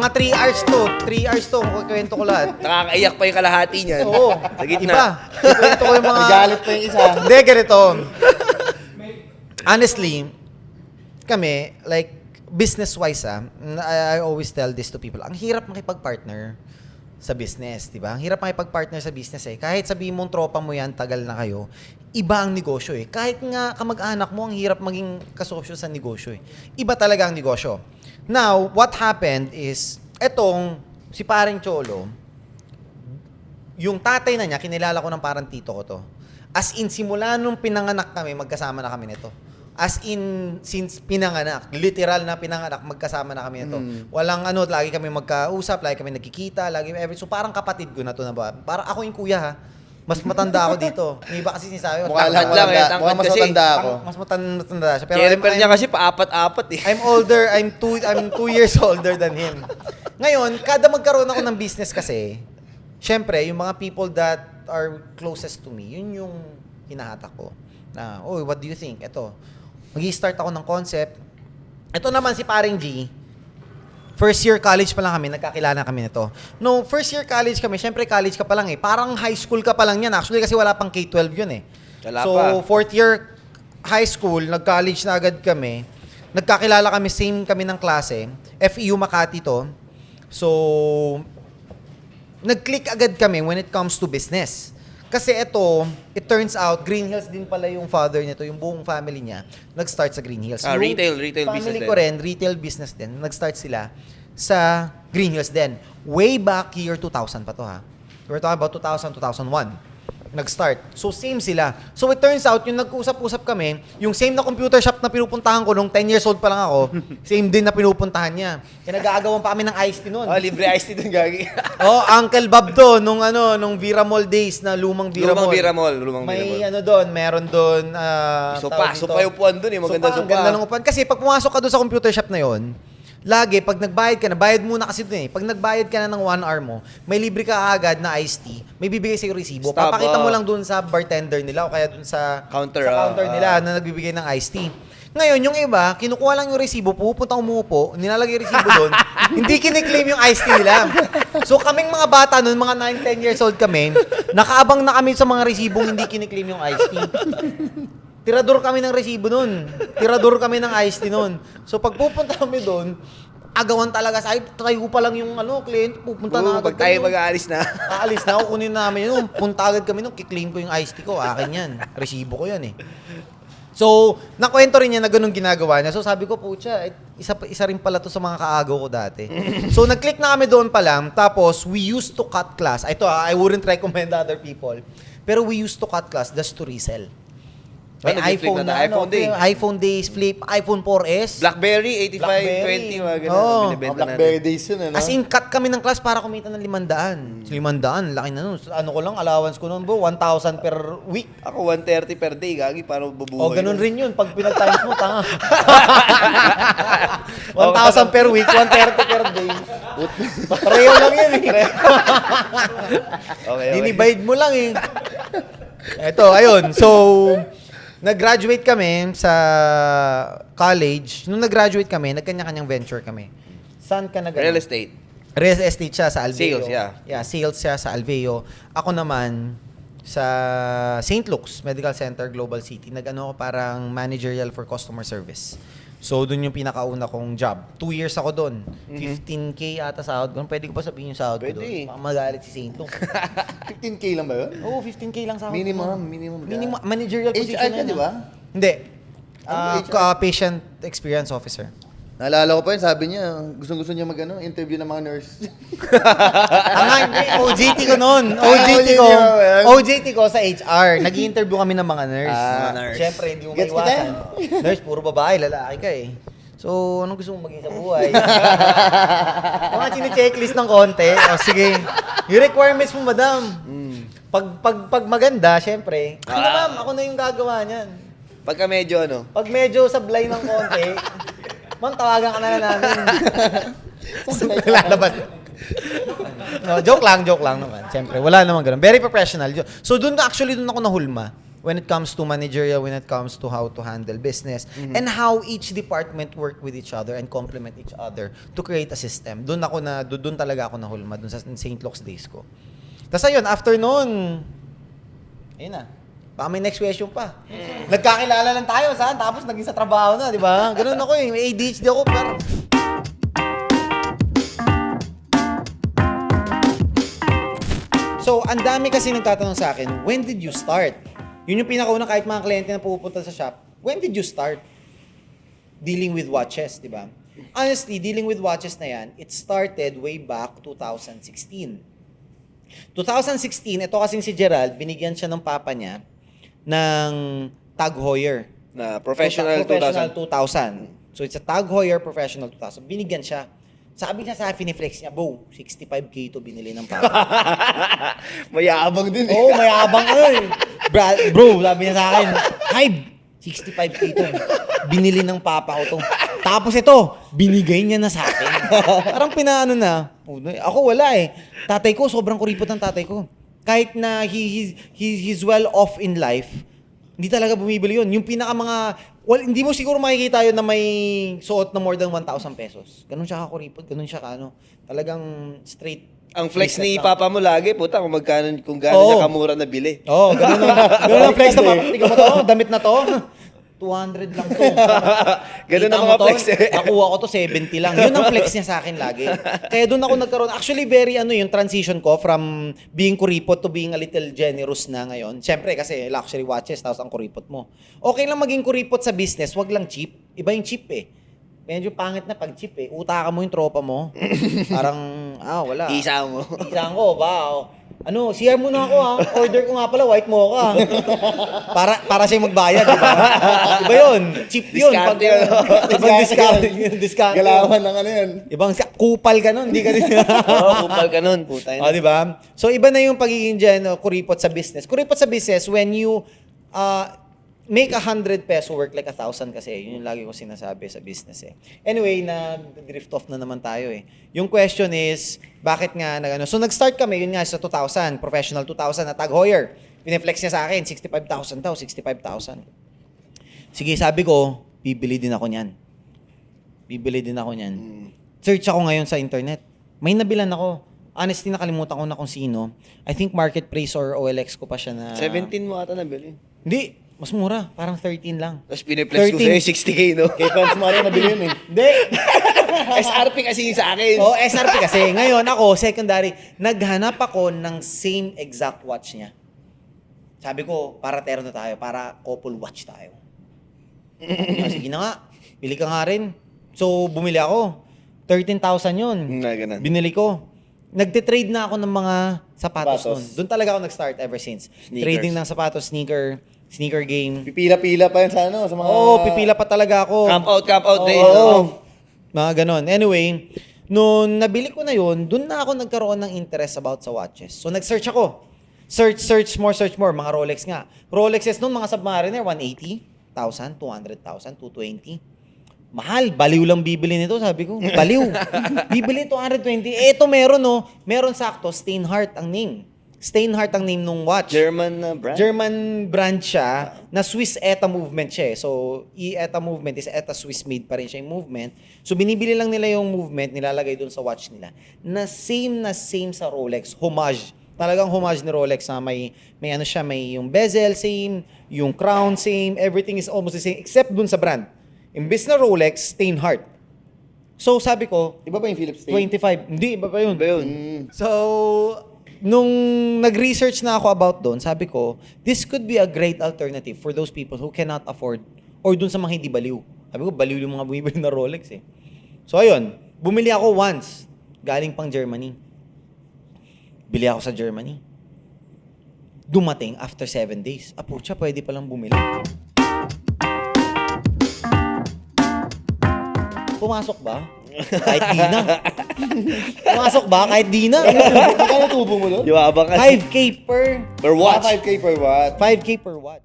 Mga 3 hours to. 3 hours to. Kwento ko lahat. Nakakaiyak pa yung kalahati niyan. Oo. Sa gitna. Iba. Kwento ko yung mga... Galit pa yung isa. Hindi, ganito. Honestly, kami, like, business-wise, I always tell this to people. Ang hirap makipag-partner sa business, di ba? Ang hirap makipag-partner sa business eh. Kahit sabihin mong tropa mo yan, tagal na kayo, iba ang negosyo eh. Kahit nga kamag-anak mo, ang hirap maging kasosyo sa negosyo eh. Iba talaga ang negosyo. Now, what happened is, etong si paring Cholo, yung tatay na niya, kinilala ko ng parang tito ko to. As in, simula nung pinanganak kami, magkasama na kami nito. As in, since pinanganak, literal na pinanganak, magkasama na kami nito. Walang ano, lagi kami magkausap, lagi kami nagkikita, so parang kapatid ko na to na ba? Parang ako yung kuya ha. Mas matanda ako dito. Yung iba kasi sinasabi, Mukha lang lang, eh, tangkad Mukhang mas kasi. matanda ako. mas matanda siya. Pero Pero niya kasi paapat-apat eh. I'm older, I'm 2 years older than him. Ngayon, kada magkaroon ako ng business kasi, syempre, yung mga people that are closest to me, yun yung hinahatak ko. Na, oh, what do you think? Ito, mag-i-start ako ng concept. Ito naman si paring G, first year college pa lang kami, nagkakilala kami nito. No, first year college kami, syempre college ka pa lang eh. Parang high school ka pa lang yan. Actually, kasi wala pang K-12 yun eh. Wala so, pa. fourth year high school, nag-college na agad kami. Nagkakilala kami, same kami ng klase. FEU Makati to. So, nag-click agad kami when it comes to business. Kasi ito, it turns out, Green Hills din pala yung father nito, yung buong family niya, nag-start sa Green Hills. Yung Retail business family din. ko rin, retail business din. Nag-start sila sa Green Hills din. Way back year 2000 pa to ha. We're talking about 2000, 2001. Nag-start. So, same sila. So, it turns out, yung nag-usap-usap kami, yung same na computer shop na pinupuntahan ko nung 10 years old pa lang ako, same din na pinupuntahan niya. Kaya nag-aagawan pa kami ng iced tea nun. Oh, libre iced tea dun, gagi. Oh, Uncle Bob to, nung Vira Mall days na lumang Vira Mall. Lumang May Vira Mall. ano doon, meron doon, Sopa yung upuan dun eh, maganda ang sopa. ganda ng upuan. Kasi pag pumasok ka doon sa computer shop na yon, lagi, pag nagbayad ka na, bayad muna kasi doon eh. Pag nagbayad ka na ng 1 hour mo, may libre ka agad na iced tea, may bibigay sa'yo resibo. Stop, Papakita mo lang doon sa bartender nila o kaya doon sa Counter, counter nila na nagbibigay ng iced tea. Ngayon, yung iba, kinukuha lang yung resibo, pupunta umuupo, nilalagay yung resibo doon, hindi kiniklaim yung iced tea nila. So kaming mga bata noon, mga 9, 10 years old kami, nakaabang na kami sa mga resibong hindi kiniklaim yung iced tea. Tirador kami ng resibo noon. Tirador kami ng iced tea noon. So pag pupunta kami doon, agawan talaga sa tayo pa lang yung client, pupunta na agad Pag tayo kami. mag-aalis na. Aalis na ako, kunin namin yun. Punta agad kami nung kiklaim ko yung iced tea ko. Akin yan. Resibo ko yan eh. So, nakwento rin niya na ganun ginagawa niya. So, sabi ko, pucha, isa rin pala to sa mga kaagaw ko dati. So, nag-click na kami doon pa lang. Tapos, we used to cut class. Ito, I wouldn't recommend other people. Pero we used to cut class just to resell. May iPhone na, iPhone days, flip, iPhone 4S. Blackberry, 8520, Blackberry. mga ganun. Oo. Binibenta Blackberry natin. days yun, ano? As in, cut kami ng class para kumita ng 500. 500, laki na nun. Ano ko lang, allowance ko nun, bro, 1,000 per week. Ako, 130 per day, gagi, paano bubuhay? O, ganun rin yun. Pag pinag-times mo, tanga. 1,000 per week, 130 per day. Pareho lang yun eh. Okay. Dinivide mo lang eh. Eto, ayun. So, nag-graduate kami sa college. Nung nag-graduate kami, nagkanya-kanyang venture kami. Saan ka nag- Real estate. Real estate siya sa Alveo. Sales, yeah. Yeah, sales siya sa Alveo. Ako naman, sa St. Luke's Medical Center, Global City, nag-ano ako parang managerial for customer service. So, dun yung pinakauna kong job. 2 years ako dun. 15K ata sahod ko. Pwede ko pa sabihin yung sahod ko dun. Pwede. Baka magalit si St. Luke. 15K lang ba yun? Oo, 15K lang sahod ko. Minimum. Minimum, managerial position HR ka, yun, di ba? Hindi. Ano HR? Patient experience officer. Naalala ko pa yun, sabi niya, gustong-gusto niya interview ng mga nurse. Hindi. OJT ko noon. OJT ko sa HR. Nag-i-interview kami ng mga nurse. Mga nurse. Siyempre, hindi mo Gets maiwasan. Nurse, puro babae, lalaki ka eh. So, anong gusto mong maging sa buhay? Mga chine-checklist ng konti. O, sige. Yung requirements mo, madam. Pag maganda, siyempre. Ano ma'am, ako na yung gagawa niyan. Pagka medyo Pag medyo sablay ng konti, ma'am, tawagan ka na namin. Lalabas. No, joke lang naman. Siyempre, wala naman ganun. Very professional. So, doon ako nahulma. when it comes to managerial, when it comes to how to handle business, and how each department work with each other and complement each other to create a system. Doon talaga ako nahulma, doon sa St. Luke's days ko. Tapos ayun, after noon, ayun na. Baka may next question pa. Nagkakilala lang tayo, saan? Tapos naging sa trabaho na, di ba? Ganun ako eh. May ADHD ako, pero... So, ang dami kasi nagtatanong sa akin, when did you start? Yun yung pinakauna kahit mga kliyente na pupunta sa shop. When did you start dealing with watches, di ba? Honestly, dealing with watches na yan, it started way back 2016. 2016, ito kasing si Gerald, binigyan siya ng papa niya ng Tag Heuer. Na professional 2000. 2000. So, it's a Tag Heuer Professional 2000. Binigyan siya. Sabi niya sa Finiflex niya, Bo, 65K to binili ng papa. Mayabang din eh. Oo, mayabang ka eh. Bro, sabi niya sa akin, Hybe, 65K to. Binili ng papa ko to. Tapos ito, binigay niya na sa akin. Parang pinaano na. Ako wala eh. Tatay ko, sobrang kuripot ng tatay ko. Kahit na he's well off in life, hindi talaga bumibili yun. Yung pinaka mga, hindi mo siguro makikita yun na may suot na more than 1,000 pesos. Ganun siya kakuripot, ganun siya kaano. Talagang straight. Ang flex ni business lang. papa mo lagi, puta, kung gaano niya kamura na bili. Oo, ganun ang flex na papatigyan mo to. Damit na to. 200 lang to. Ganun Kita ang mo mga to, flex eh. Nakuha ko to 70 lang. Yun ang flex niya sa akin lagi. Kaya doon ako nagkaroon. Actually, very yung transition ko from being kuripot to being a little generous na ngayon. Siyempre, kasi luxury watches, tapos ang kuripot mo. Okay lang maging kuripot sa business, wag lang cheap. Iba yung cheap eh. Medyo pangit na pag cheap eh. Utaka mo yung tropa mo. Parang, wala. Isa mo. Isang ko, CR muna ako ha. Order ko nga pala, white mocha. para siya magbayad, di ba? Diba yun? Cheap yun. Discount yun. Ibang discount. Galawan ng ano yan. Ibang kupal ka nun. Hindi ka din. Oo, kupal ka nun. Puta yun. Di ba? So, iba na yung pagiging kuripot sa business. Kuripot sa business when you make 100 peso work like 1,000 kasi. Yun yung lagi ko sinasabi sa business eh. Anyway, drift off na naman tayo eh. Yung question is, bakit nga nagano? So nag-start kami, yun nga sa 2,000, professional 2,000 na Tag Heuer. Pineflex niya sa akin, 65,000 daw, 65,000. Sige, sabi ko, bibili din ako niyan. Search ako ngayon sa internet. May nabilan ako. Honestly, nakalimutan ko na kung sino. I think Marketplace or OLX ko pa siya na... 17 mo ata nabili. Hindi, mas mura. Parang 13 lang. Tapos piniplex ko sa'yo 60K, no? Kay Franz Mario nabili yun eh. Hindi. SRP kasi yung sa akin. Oo, SRP kasi. Ngayon ako, secondary, naghanap ako ng same exact watch niya. Sabi ko, para terno tayo, para couple watch tayo. Sige na nga, bili ka nga rin. So, bumili ako. 13,000 yun. Ganun. Binili ko. Nagtitrade na ako ng mga sapatos nun. Doon talaga ako nag-start ever since. Sneakers. Trading ng sapatos, sneaker game. Pipila-pila pa yan sa ano, sa mga... Pipila pa talaga ako. Camp out day. Oo. Mga ganon. Anyway, nung nabili ko na yun, dun na ako nagkaroon ng interest about sa watches. So, nag-search ako. Search more. Mga Rolex nga. Rolexes nun, mga Submariner, 180,000, 200,000, 220. Mahal, baliw lang bibili nito, sabi ko. Baliw. Bibili 220. Ito meron, no? Meron sakto, Steinhardt ang name. Steinhardt ang name nung watch. German na brand? German brand siya, na Swiss ETA movement siya eh. So, ETA movement is ETA Swiss made pa rin siya yung movement. So, binibili lang nila yung movement, nilalagay dun sa watch nila. Na same sa Rolex. Homage. Talagang homage ni Rolex na may ano siya, may yung bezel same, yung crown same, everything is almost the same except dun sa brand. Imbes na Rolex, Steinhardt. So, sabi ko, Iba ba yung Philips State? 25. Hindi, iba pa yun. Ba yun? So, nung nag-research na ako about doon, sabi ko, this could be a great alternative for those people who cannot afford or dun sa mga hindi baliw. Sabi ko, baliw yung mga bumibili na Rolex eh. So, ayun. Bumili ako once. Galing pang Germany. Bili ako sa Germany. Dumating after 7 days. Pucha, pwede palang bumili. Pumasok ba? Kahit di na. Pumasok ba? Kahit di na. Magkano tubo mo doon? Yung abang 5K per per watch. 5K per watt. 5K per watt.